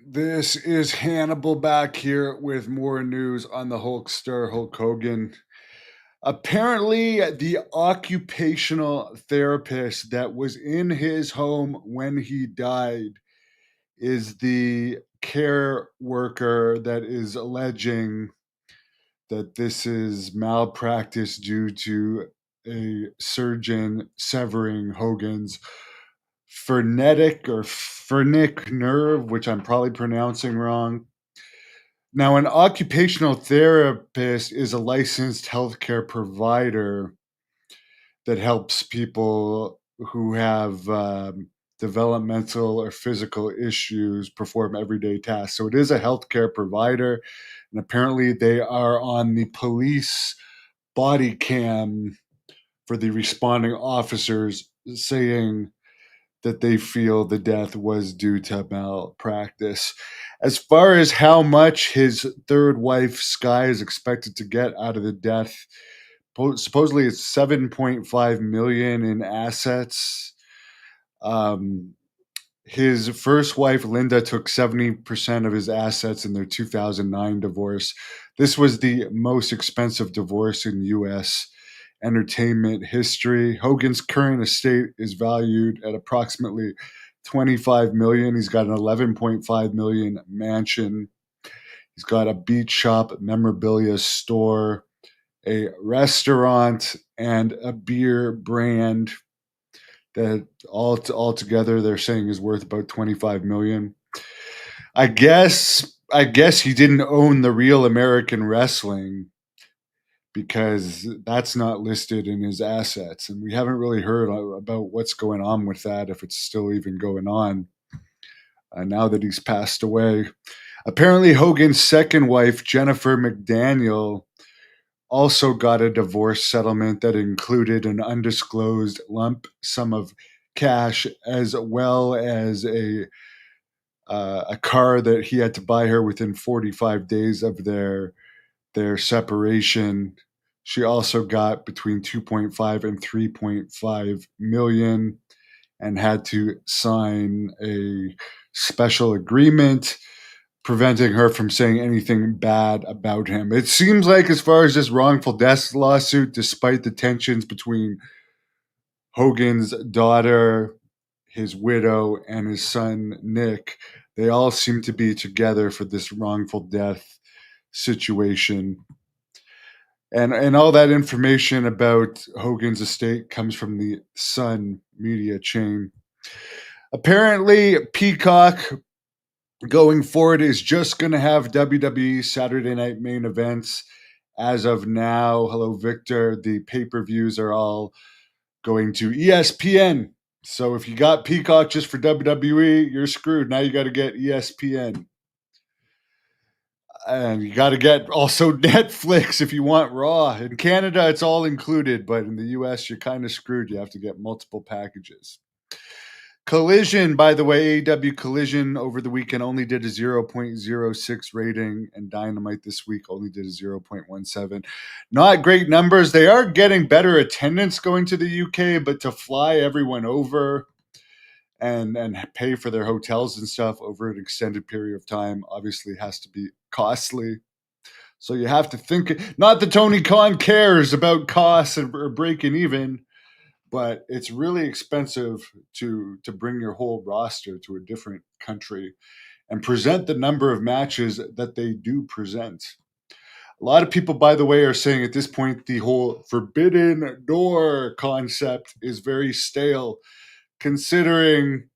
This is Hannibal back here with more news on the Hulkster, Hulk Hogan. Apparently, the occupational therapist that was in his home when he died is the care worker that is alleging that this is malpractice due to a surgeon severing Hogan's phrenic nerve, which I'm probably pronouncing wrong. Now, an occupational therapist is a licensed healthcare provider that helps people who have developmental or physical issues perform everyday tasks. So it is a healthcare provider, and apparently they are on the police body cam for the responding officers saying that they feel the death was due to malpractice. As far as how much his third wife, Sky, is expected to get out of the death, supposedly it's 7.5 million in assets. Um, his first wife, Linda, took 70% of his assets in their 2009 divorce. This was the most expensive divorce in U.S. entertainment history. Hogan's current estate is valued at approximately 25 million. He's got an 11.5 million mansion. He's got a beach shop, memorabilia store, a restaurant, and a beer brand that all together they're saying is worth about 25 million. I guess he didn't own the real American wrestling because that's not listed in his assets, and we haven't really heard about what's going on with that, if it's still even going on now that he's passed away. Apparently, Hogan's second wife, Jennifer McDaniel, also got a divorce settlement that included an undisclosed lump sum of cash, as well as a car that he had to buy her within 45 days of their separation. She also got between 2.5 and 3.5 million and had to sign a special agreement preventing her from saying anything bad about him. It seems like, as far as this wrongful death lawsuit, despite the tensions between Hogan's daughter, his widow, and his son Nick, they all seem to be together for this wrongful death situation. And all that information about Hogan's estate comes from the Sun media chain. Apparently, Peacock going forward is just going to have WWE Saturday Night Main Events. As of now, hello Victor, the pay-per-views are all going to ESPN. So if you got Peacock just for WWE, you're screwed. Now you got to get ESPN. And you got to get also Netflix if you want Raw. In Canada, it's all included, but in the US, you're kind of screwed. You have to get multiple packages. Collision, by the way, AEW Collision over the weekend only did a 0.06 rating, and Dynamite this week only did a 0.17. Not great numbers. They are getting better attendance going to the UK, but to fly everyone over and pay for their hotels and stuff over an extended period of time obviously has to be costly. So you have to think, not that Tony Khan cares about costs or breaking even, but it's really expensive to bring your whole roster to a different country and present the number of matches that they do present. A lot of people, by the way, are saying at this point the whole forbidden door concept is very stale, considering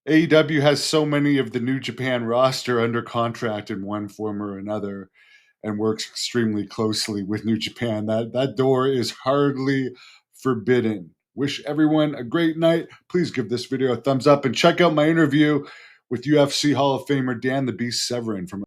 AEW has so many of the New Japan roster under contract in one form or another and works extremely closely with New Japan. That door is hardly forbidden. Wish everyone a great night. Please give this video a thumbs up and check out my interview with UFC Hall of Famer Dan the Beast Severin from